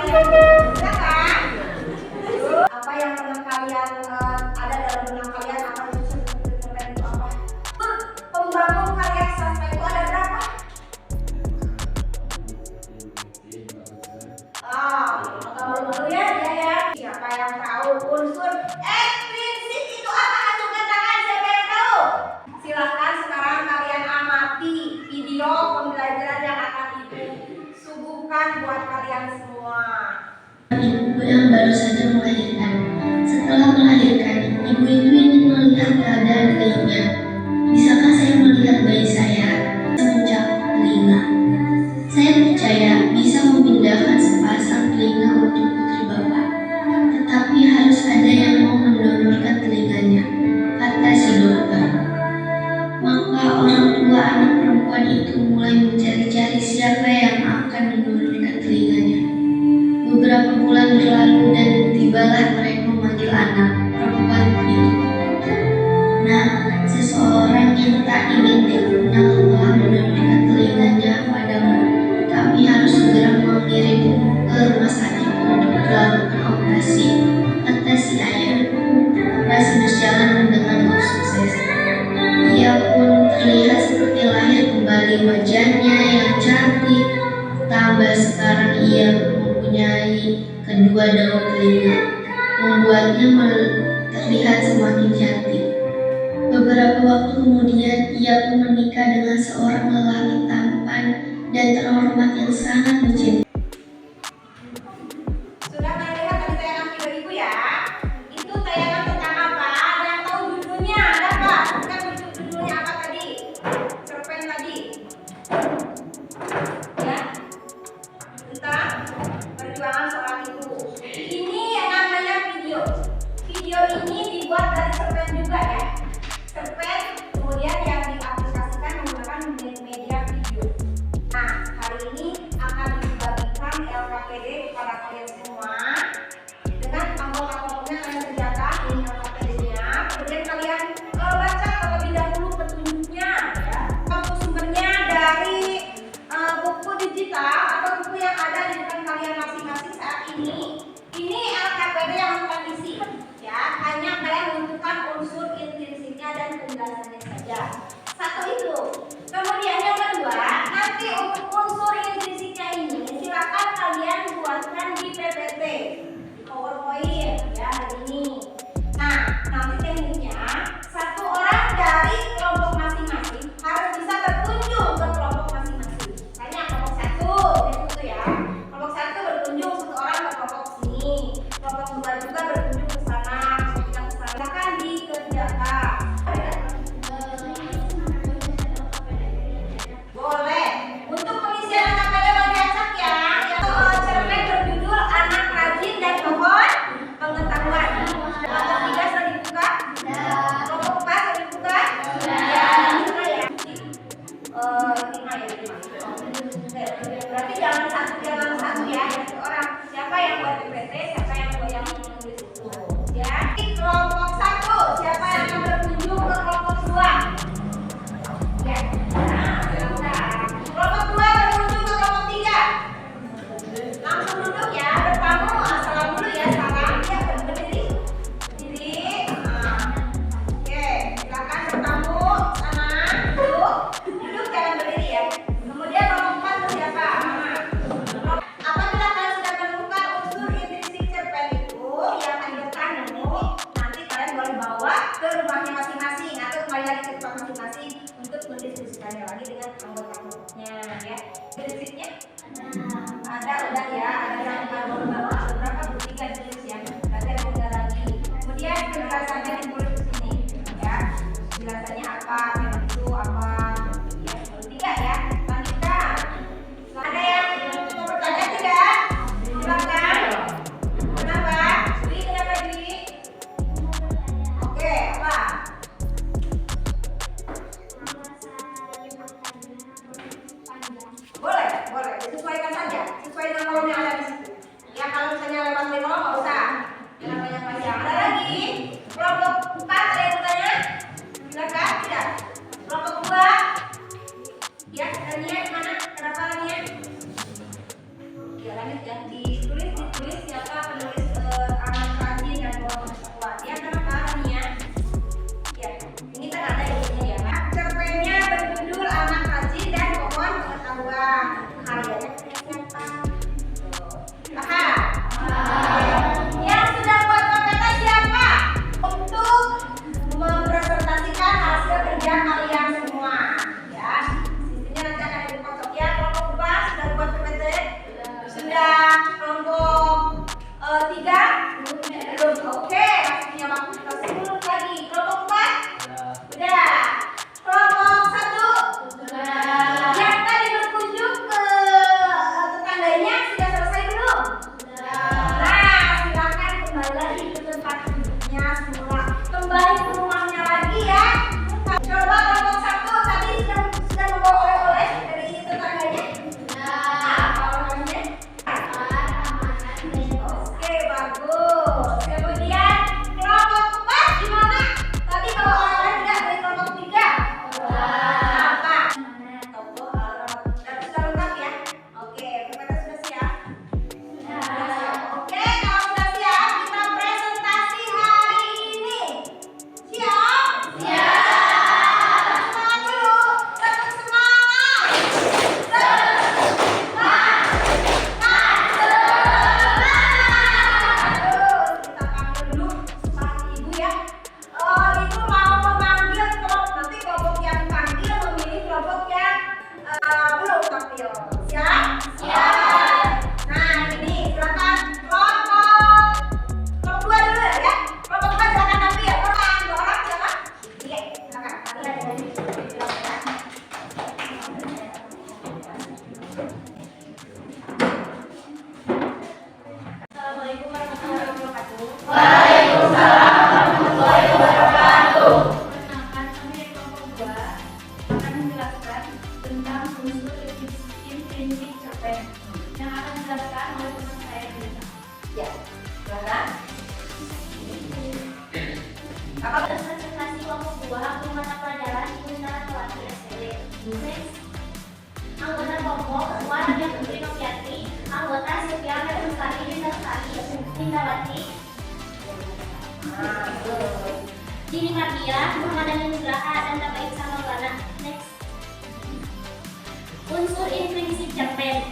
Apa yang pernah kalian ada dalam benak kalian apa itu cerpen itu apa? Pembangun karya sastra itu ada berapa? Malu-malu ya dia ya. Siapa yang tahu unsur ekstrinsik itu apa? Acungkan tangan, siapa yang tahu? Silahkan sekarang kalian amati video pembelajaran yang akan ibu suguhkan buat kalian semua. Ibu yang baru saja melahirkan. Setelah melahirkan, ibu itu ingin melihat keadaan bayinya. Bisakah saya melihat bayi saya? Semenjak telinga. Saya percaya bisa memindahkan sepasang telinga untuk putri bapak. Tetapi harus ada yang mau mendonorkan telinganya, kata si dokter. Maka orang tua anak perempuan itu mulai mencari-cari siapa yang akan mendonorkan telinganya. Beberapa bulan berlalu dan tibalah mereka memanggil anak perempuan itu. Nah, seseorang yang tak ingin dikenal telah mendonorkan telinganya padamu. Kami harus segera mengirimmu ke rumah sakit untuk dilakukan operasi, kata si ayah. Operasi berjalan dengan sukses. Ia pun terlihat seperti lahir kembali, wajahnya yang cantik. Tambah sekarang ia mempunyai kedua daun telinga, membuatnya terlihat semakin cantik. Beberapa waktu kemudian ia pun menikah dengan seorang lelaki tampan dan terhormat yang sangat mencintai. Sudah melihat tadi tayangan video ibu ya? Itu tayangan tentang apa? Ada yang tahu judulnya? Ada nggak? Bukan judulnya apa tadi? Cerpen tadi. Ya? Tentang perjuangan seorang ibu. Ini yang namanya video. Video ini dibuat dari cerpen juga ya. Cerpen kemudian yang diaplikasikan menggunakan media video. Nah, hari ini akan dibagikan LKPD kepada kalian semua dengan kelompok-kelompoknya kalian kerjakan ini LKPD-nya. Kemudian kalian baca terlebih dahulu petunjuknya ya. Sumbernya dari buku digital atau buku yang ada di depan kalian masing-masing saat ini. Ini LKPD yang akan isi ya, hanya kalian menentukan unsur intrinsiknya dan penjelasannya saja. Satu itu. Kemudian yang kedua, nanti untuk unsur intrinsiknya ini silakan kalian buatkan di PPT, di PowerPoint ya hari ini. Nah, nanti tekniknya satu orang dari kelompok masing-masing harus bisa berkunjung ke kelompok masing-masing. Misalnya kelompok satu, itu ya. Kelompok satu berkunjung satu orang ke kelompok sini, kelompok dua juga berkunjung ke sana, kelompok ke sana. Silakan dikerjakan. Boleh. Untuk pengisian LKPD bagi acak ya. Cerpen berjudul Anak Rajin dan Pohon Pengetahuan. Kelompok 3 sudah dibuka? Kelompok 4 sudah dibuka? Ya, sudah ya. 5 ya, 5. Berarti jangan satu ya, satu orang. Siapa yang buat PPT, siapa yang buat yang menulis itu. Ya. Kelompok 1, siapa yang akan berkunjung ke kelompok 2? Ya. Kelompok 2 berkunjung ke kelompok 3. Langsung duduk ya, bertamu. Salam dulu ya, salam. Ya, berdiri. Berdiri. Oke, silakan bertamu sana. Duduk. Duduk jangan berdiri ya. Kemudian kelompok 4 siapa? Apabila kalian sudah menemukan unsur intrinsik cerpen itu yang kalian ketemu, nanti kalian boleh bawa ke rumahnya masing-masing atau kembali lagi ke tempat masing-masing untuk mendiskusikannya lagi dengan anggota-anggotanya ya. Intrinsiknya ada udah ya, ada yang baru bawa berapa? 3 jenis ya. Nanti ada udah lagi. Kemudian penjelasannya ditulis di sini ya. Penjelasannya apa? Yang itu apa? Ya, 3 ya. Lanjutkan. Ada yang mau bertanya tidak? Silakan. Kenapa? Dwi, kenapa Dwi? Oke, apa? Boleh, boleh. Disesuaikan saja. Sesuai dengan yang ada di situ. Ya, kalau Perkenalkan, kami dari kelompok 2 akan menjelaskan tentang unsur intrinsik cerpen yang akan dijelaskan oleh teman saya Dina. Ya, silakan. Presentasi kelompok 2 untuk mata pelajaran Bunda Ratnawati SPD. Next. Anggota kelompok ketua Raja Putri Noviati, anggota Sylvia Merlustari Lindawati, Dini Mardia, Muhammad Nugraha, dan Taba Iksan Maulana. Next. Unsur intrinsik cerpen.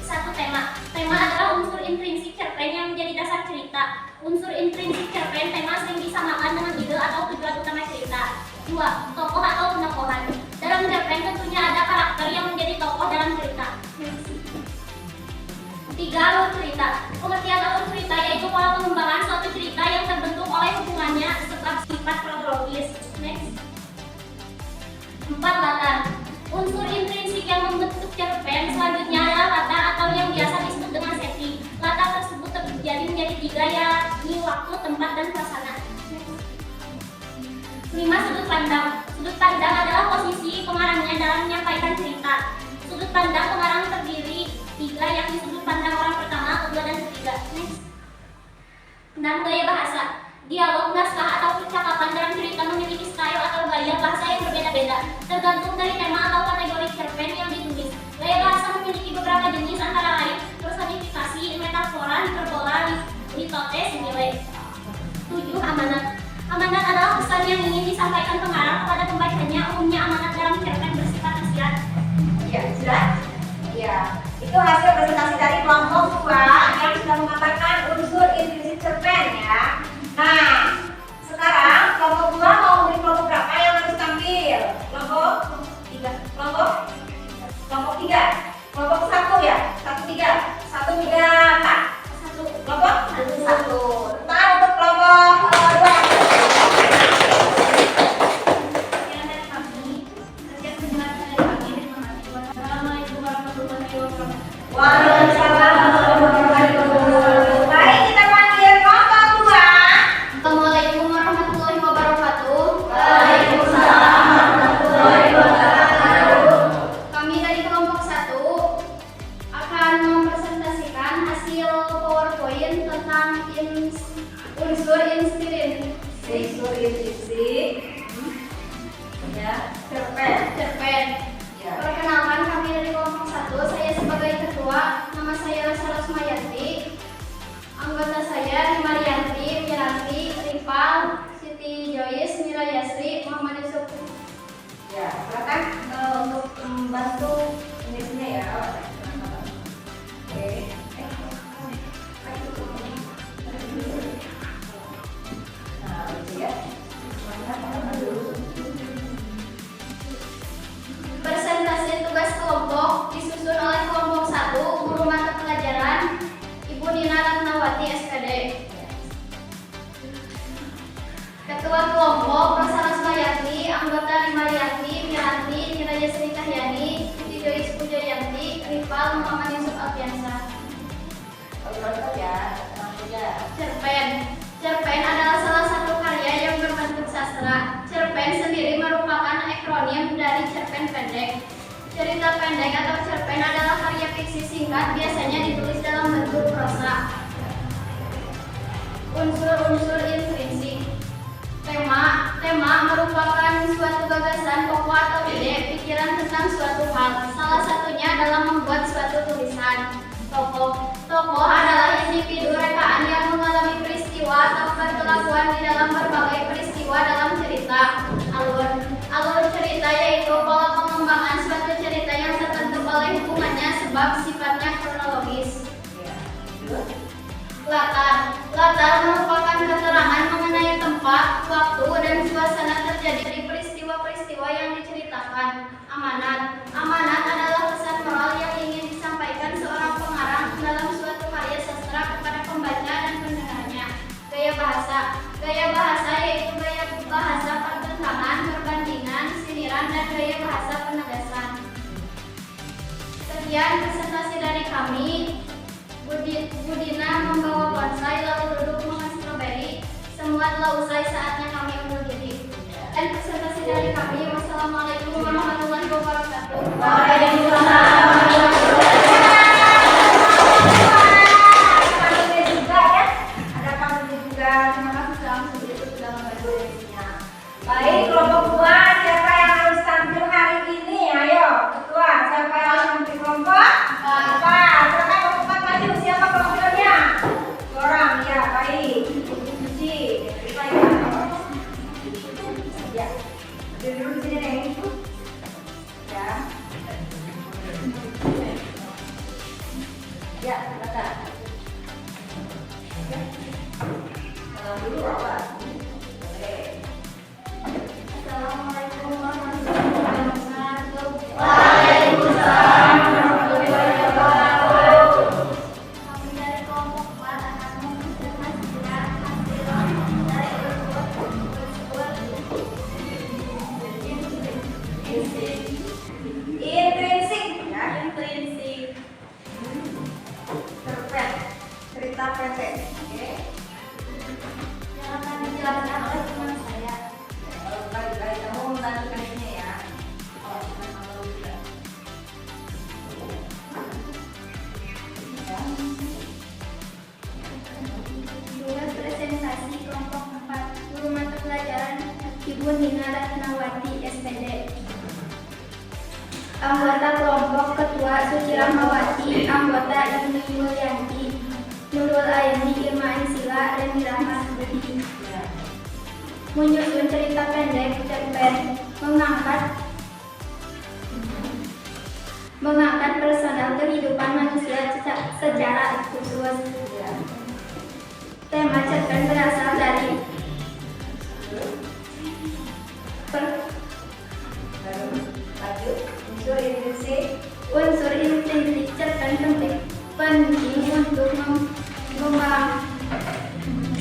Satu tema. Tema adalah unsur intrinsik cerpen yang menjadi dasar cerita. Unsur intrinsik cerpen tema sering disamakan dengan ide atau tujuan utama cerita. 2. Tokoh atau penokohan. Dalam cerpen tentunya ada karakter yang menjadi tokoh dalam cerita. 3. Alur cerita. Pengertian alur cerita yaitu pola pengembangan suatu cerita yang terbentuk oleh hubungannya serta sifat kronologis. Next. 4. Latar. Unsur intrinsik yang membentuk cerpen selanjutnya adalah latar atau yang biasa disebut dengan setting. Latar tersebut terjadi menjadi 3, yakni waktu, tempat, dan suasana. 5. Sudut pandang. Sudut pandang adalah posisi pengarangnya dalam menyampaikan cerita. Sudut pandang pengarang terdiri 3, yakni sudut pandang orang pertama, kedua, dan ketiga. Next. 6. Gaya bahasa. Dialog, naskah, atau percakapan dalam cerita memiliki style atau gaya bahasa yang berbeda-beda, tergantung dari tema atau kategori cerpen yang ditulis. Gaya bahasa memiliki beberapa jenis antara lain personifikasi, metafora, hiperbola, litote, simile. 7. Amanat. Amanat adalah pesan yang ingin disampaikan pengarang kepada pembacanya. Umumnya amanat dalam cerpen bersifat nasihat. Ya, sudah? Ya, itu hasil presentasi dari kelompok 2 yang sudah memaparkan unsur intrinsik cerpen ya. Nah, sekarang kelompok 2 mau memberi kelompok berapa yang harus tampil? Kelompok 3. Kelompok 3. Kelompok 1 ya? 1 3. 1 3 4. 1. Kelompok 1. Tepuk untuk kelompok 2. Sekian dari kami. Sekian penjelasan dari kami. Terima kasih. Wassalamualaikum warahmatullahi wabarakatuh. Waalaikumsalam warahmatullahi wabarakatuh. Baik, kita panggil kelompok 2. Assalamualaikum warahmatullahi wabarakatuh. Waalaikumsalam warahmatullahi wabarakatuh. Kami dari kelompok 1 akan mempresentasikan hasil PowerPoint tentang unsur intrinsik Unsur intrinsik. Ya, cerpen. Ya. Perkenalkan, kami dari kelompok 1. Saya sebagai ketua, nama saya Saras Mayanti. Anggota saya Marianti, Miranti, Rival, Siti Joyce, Mira Yasri, Muhammad Yusuf. Ya, silakan untuk membantu tulisnya ya. Oke. Nah, itu ya. Presentasi tugas kelompok disusun oleh kelompok 1, guru mata pelajaran Ibu Nina Ratnawati SPD. Ketua kelompok Rosaras Mayati, anggota Marianti, Miranti, Mira Yasri Kahyani, Siti Joyce Pujayanti, Rival Muhammad Yusuf Alfiansa. Kalau ya, langsung ya. Cerpen. Cerpen adalah salah satu karya yang berbentuk sastra. Cerpen sendiri merupakan akronim dari cerpen pendek. Cerita pendek atau cerpen adalah karya fiksi singkat, biasanya ditulis dalam bentuk prosa. Unsur-unsur intrinsik. Tema merupakan suatu gagasan, pokok atau ide, pikiran tentang suatu hal. Salah satunya dalam membuat suatu tulisan. Tokoh adalah individu rekaan yang mengalami peristiwa atau perlakuan di dalam berbagai peristiwa dalam cerita. Alur cerita yaitu pola pengembangan suatu cerita yang tertentu oleh hubungannya sebab sifatnya kronologis. Latar merupakan keterangan mengenai tempat, waktu, dan suasana terjadi di peristiwa-peristiwa yang diceritakan. Amanat adalah pesan moral yang ingin disampaikan seorang pengarang dalam suatu karya sastra kepada pembaca dan pendengarnya. Gaya bahasa yaitu gaya bahasa pertentangan, perbandingan, sindiran, dan gaya bahasa penegasan. Sekian presentasi dari kami. Budina membawa bonsai lalu duduk makan stroberi. telah usai, saatnya kami undur diri. Dan presentasi dari kami, wassalamualaikum warahmatullahi wabarakatuh. Baik, kelompok 2, siapa yang harus tampil hari ini? Ayo, ketua, siapa yang harus tampil kelompok? Silakan kelompok 4 maju, siapa kelompoknya? Orang, ya, baik. Kunci, ya. Duduk di sini, Neng. Ya. Ya, silakan. Ya. Dulu apa? Assalamualaikum warahmatullahi wabarakatuh. Waalaikumsalam warahmatullahi wabarakatuh. Kami dari kelompok 4 akan mempresentasikan hasil dari Intrinsik, ya, intrinsik. Cerpen, cerita pendek. Oke. yang akan dijelaskan oleh teman saya. Kali-kali kamu membantukan ini ya. Oh, kamu juga. Tugas presentasi kelompok 4, guru mata pelajaran Ibu Nina Ratnawati SPD. Anggota kelompok ketua Suci Rahmawati, anggota Yuni Mulyanti, Nurul Aini, Irma Insila, Reni Rahmat Budi. Menyusun cerita pendek cerpen mengangkat personal kehidupan manusia secara khusus. Tema cerpen berasal dari Lanjut, unsur intrinsik. unsur intrinsik cerpen penting untuk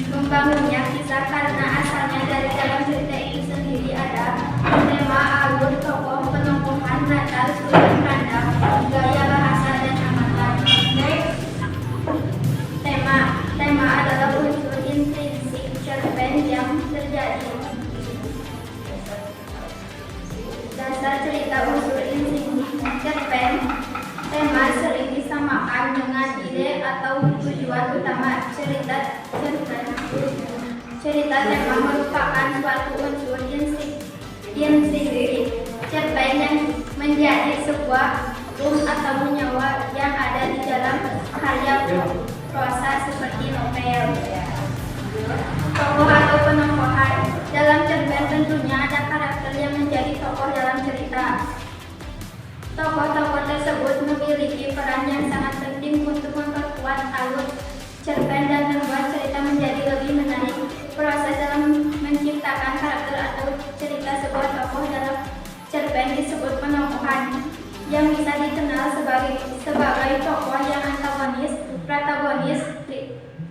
membangunnya kisah karena asalnya dari dalam cerita itu sendiri ada tema, alur, tokoh, penongkohan, latar, sudut pandang, gaya bahasa, dan amatan. Tema adalah unsur intrinsik cerpen yang terjadi. Dasar cerita unsur intrinsik cerpen. Tema sering disamakan dengan ide atau tujuan utama cerita cerpen. Cerita tema merupakan suatu unsur intrinsik cerpen yang menjadi sebuah atau menyawa yang ada di dalam karya prosa seperti novel. Tokoh atau penongkohan dalam cerpen tentunya ada karakter yang menjadi tokoh dalam cerita. Tokoh-tokoh tersebut memiliki peran yang sangat penting untuk memperkuat alur cerpen dan membuat cerita menjadi lebih menarik. Proses dalam menciptakan karakter atau cerita sebuah tokoh dalam cerpen disebut penongkohan, yang bisa dikenal sebagai tokoh yang antagonis, protagonis,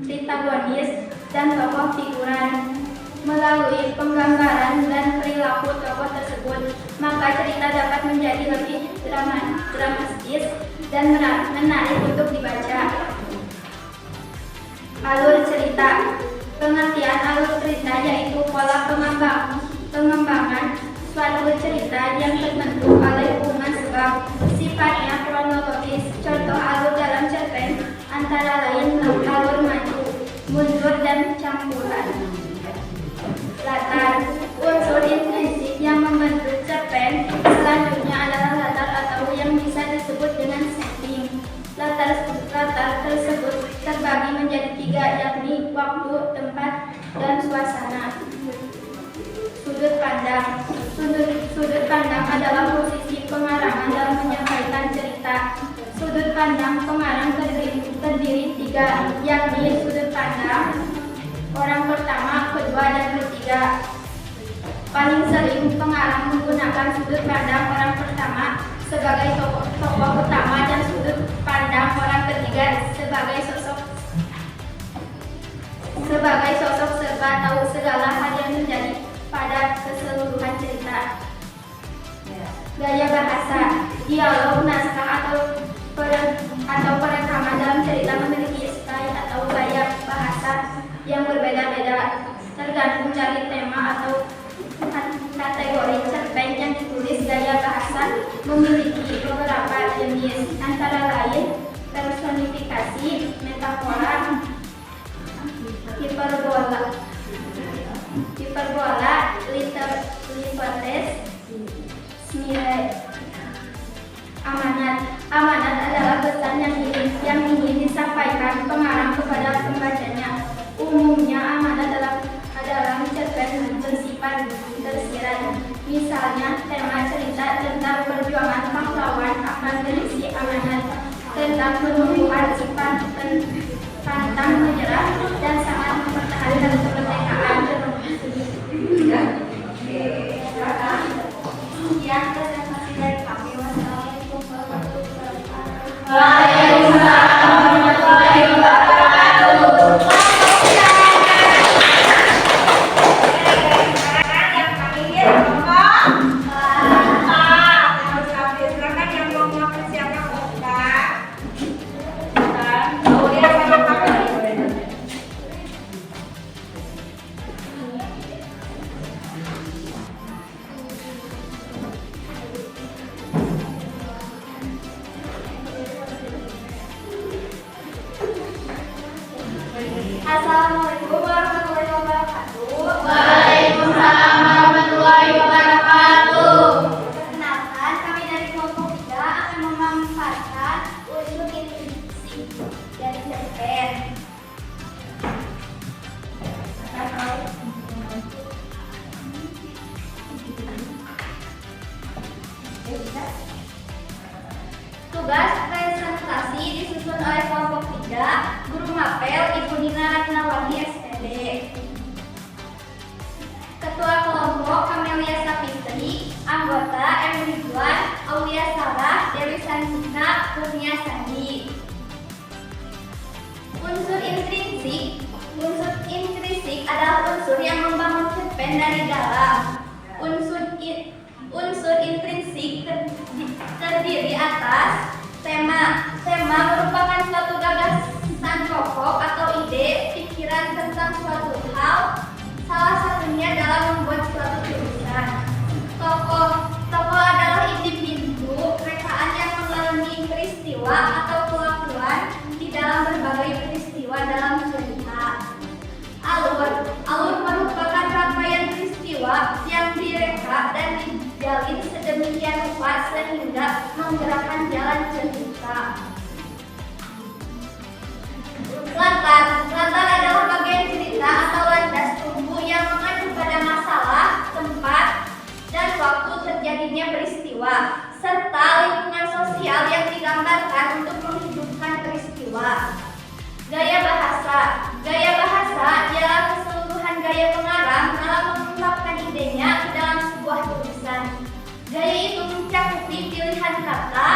tritagonis, dan tokoh figuran. Melalui penggambaran dan perilaku tokoh tersebut, maka cerita dapat menjadi lebih dramatis dan menarik untuk dibaca. Alur cerita. Pengertian alur cerita yaitu pola pengembangan suatu cerita yang terbentuk oleh hubungan sebab, sifatnya kronologis. Contoh alur dalam cerpen antara lain alur maju, mundur, dan campuran. Latar. Unsur intrinsik yang membentuk cerpen selanjutnya adalah latar atau yang bisa disebut dengan setting. Latar tersebut terbagi menjadi 3, yakni waktu, tempat, dan suasana. Sudut pandang. Sudut pandang adalah posisi pengarang dalam menyampaikan cerita. Sudut pandang pengarang terdiri 3, yakni sudut pandang orang pertama, kedua, dan ketiga. Paling sering pengarang menggunakan sudut pandang orang pertama sebagai tokoh utama dan sudut pandang orang ketiga sebagai sosok serba tahu segala hal yang terjadi pada keseluruhan cerita. Gaya bahasa. Dialog, naskah, atau perekaman dalam cerita memiliki style atau gaya bahasa yang berbeda-beda. tergantung dari tema atau kategori cerpen yang ditulis. Gaya bahasa memiliki beberapa jenis, antara lain personifikasi, metafora, hiperbola, lipotes, smile. Amanat adalah pesan yang ingin disampaikan pengarang kepada pembacanya. Umumnya amanat adalah cerpen bersifat tersirat. Misalnya, tema cerita tentang perjuangan pahlawan akan berisi amanat tentang penumbuhan sifat pantang menyerah dan sangat mempertahankan kemerdekaan. Sekian presentasi dari kami. Wassalamualaikum warahmatullahi wabarakatuh. Waalaikumsalam warahmatullahi wabarakatuh. Yang terakhir kelompok silakan yang mau mempersiapkan kelompok. Kemudian sama kakak. Assalamualaikum warahmatullahi wabarakatuh. Waalaikumsalam warahmatullahi wabarakatuh. Perkenalkan, kami dari kelompok 3 akan memanfaatkan unsur intuisi dari cerpen. Tugas presentasi disusun oleh kelompok 3, Guru Mapel Ibu Nina Ratnawati SPD. Ketua kelompok Kamelia Sapitri, anggota M. Ridwan, Aulia Sarah, Dewi Santika, Kurnia Sandi. Unsur intrinsik adalah unsur yang membangun cerpen dari dalam. Unsur intrinsik terdiri atas tema. Tema merupakan suatu gagasan pokok atau ide, pikiran tentang suatu hal, salah satunya dalam membuat suatu tulisan. Tokoh adalah individu, rekaan yang mengalami peristiwa atau kelakuan di dalam berbagai peristiwa dalam cerita. Alur merupakan rangkaian peristiwa yang direka dan dijalin sedemikian rupa sehingga menggerakkan jalan cerita. Latar adalah bagian cerita atau landas tumbuh yang mengacu pada masalah, tempat, dan waktu terjadinya peristiwa, serta lingkungan sosial yang digambarkan untuk menghidupkan peristiwa. Gaya bahasa ialah keseluruhan gaya pengarang dalam mengungkapkan idenya ke dalam sebuah tulisan. Gaya itu mencakupi pilihan kata,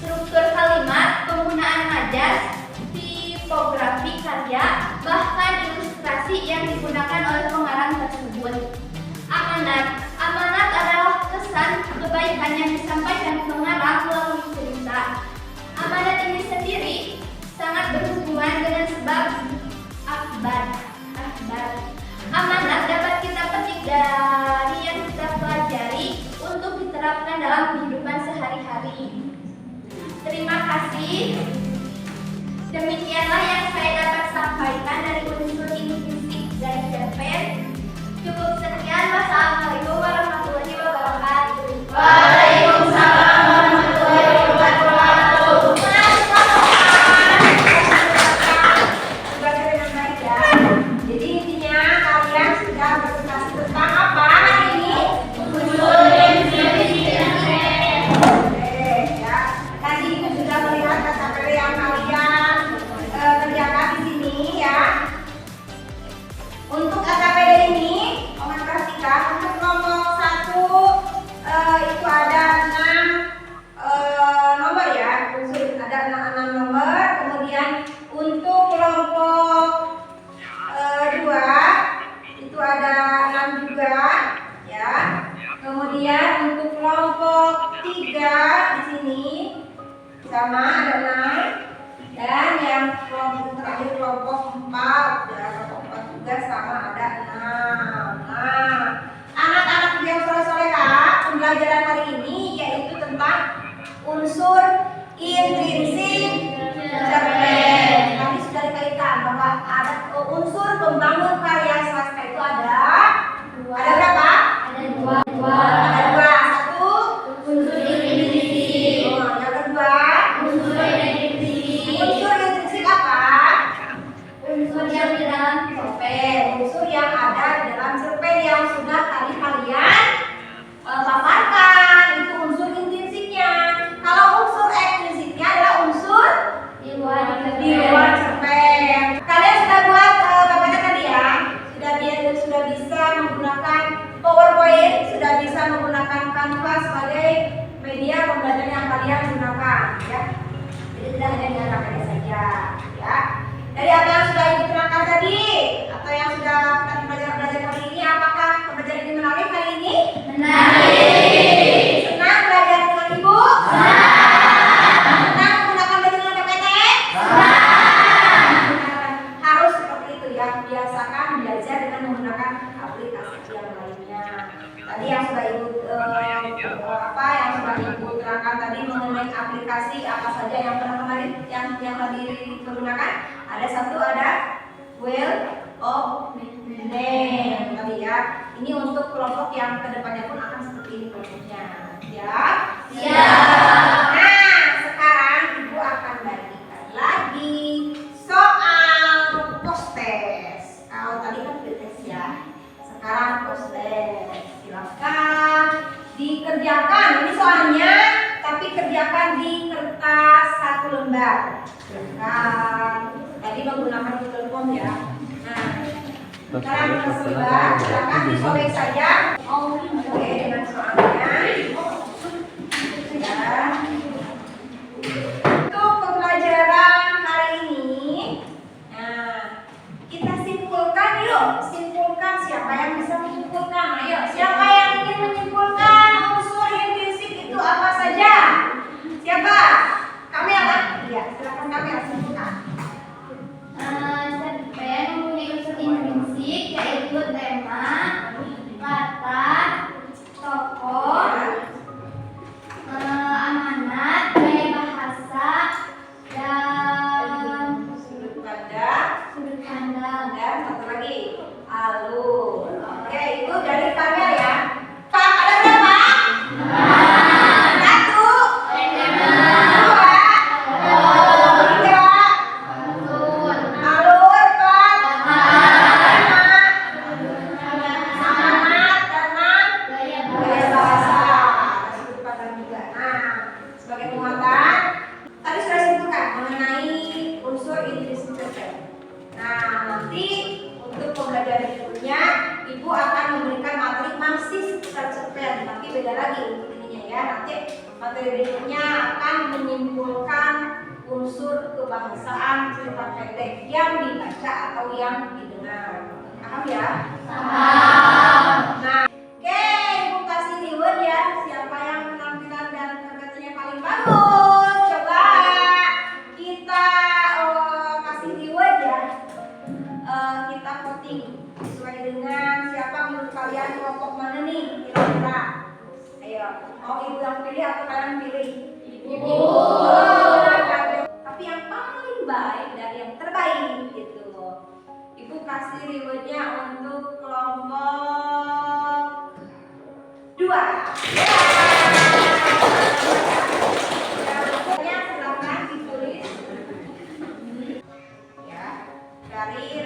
struktur kalimat, penggunaan majas, tipografi karya, bahkan ilustrasi yang digunakan oleh pengarang tersebut. Amanat adalah kesan kebaikan yang disampaikan pengarang melalui cerita. Amanat ini sendiri sangat berhubungan dengan sebab akbar. Amanat dapat kita petik dari yang kita pelajari untuk diterapkan dalam kehidupan sehari-hari. Terima kasih. Demikianlah yang saya dapat sampaikan dari unsur intrinsik dari cerpen. Cukup sekian. Wassalamualaikum warahmatullahi wabarakatuh. Waalaikumsalam warahmatullahi wabarakatuh. Baca dengan baik ya. Jadi intinya kalian sudah presentasi tentang apa hari ini? Unsur intrinsik cerpen. Oke ya. Tadi itu sudah melihat kata-kata yang kalian kerjakan membangun karya swasta itu ada berapa? Ada dua. Ada dua. Satu, Unsur intrinsik. yang kedua, Unsur intrinsik. unsur intrinsik apa? Unsur yang di dalam cerpen. Unsur yang ada di dalam cerpen yang sudah tadi kalian paparkan, itu unsur intrinsiknya. Kalau unsur ekstrinsiknya adalah unsur Di luar di luar cerpen. Kalian sudah buat PPT tadi ya? Sudah bisa menggunakan PowerPoint, sudah bisa menggunakan Canva sebagai media pembelajaran yang kalian gunakan, ya. Jadi tidak hanya dengan PPT saja, ya. Dari apa yang sudah ibu terangkan tadi atau yang sudah kita belajar kali ini, apakah pembelajaran ini menarik kali ini? Menarik. Senang belajar dengan ibu? Senang menggunakan belajar dengan PPT? Harus seperti itu ya, biasakan belajar dengan menggunakan aplikasi yang lainnya. Tadi yang sudah ibu yang sudah ibu terangkan tadi mengenai aplikasi apa saja yang pernah kemarin yang tadi digunakan, ada satu ada Wheel of Name tadi ya. Ini untuk kelompok yang kedepannya pun akan seperti ini kelompoknya, ya. Siap. Nah, sekarang ibu akan bagikan lagi soal post-test. Kalau tadi kan pre-test ya, sekarang post-test. Silakan dikerjakan. Ini soalnya, tapi kerjakan di kertas 1 lembar. Silakan. Tadi menggunakan Google Form ya. Nah, sekarang kertas lembar. Silakan disobek saja. Oke, dengan soalnya. Ya. Untuk pembelajaran hari ini, nah, kita simpulkan yuk. Simpulkan, siapa yang bisa menyimpulkan? Ayo, siapa yang ingin menyimpulkan unsur intrinsik itu apa saja? Siapa? Kami apa? Iya, silakan kami simpulkan. Cerpen mempunyai unsur intrinsik yaitu tema, kata, tokoh, amanat, gaya bahasa, dan Sudut pandang sudut pandang. dan satu lagi alur. Oke, itu dari kami ya. Pak, ada berapa? Satu, dua, tiga, alur, Pak, amanat, dan Gaya gaya bahasa. Ada sudut pandang juga. Nah, sebagai penguatan, tadi sudah simpulkan mengenai unsur intrinsik cerpen. Nah, nanti untuk pembelajaran berikutnya, ibu akan memberikan materi masih seputar cerpen, tapi beda lagi untuk ininya ya. Nanti materi berikutnya akan menyimpulkan unsur kebahasaan cerita pendek yang dibaca atau yang didengar. Paham ya? Nah, oke, ibu kasih reward ya. Siapa yang penampilan dan PPT-nya paling bagus? Coba kita kasih reward ya. Kita voting sesuai dengan siapa menurut kalian kelompok mana nih kira-kira. Ayo, mau ibu yang pilih atau kalian pilih? Ibu. Tapi yang paling baik dari yang terbaik gitu. Ibu kasih rewardnya untuk kelompok 2. Silakan ditulis ya dari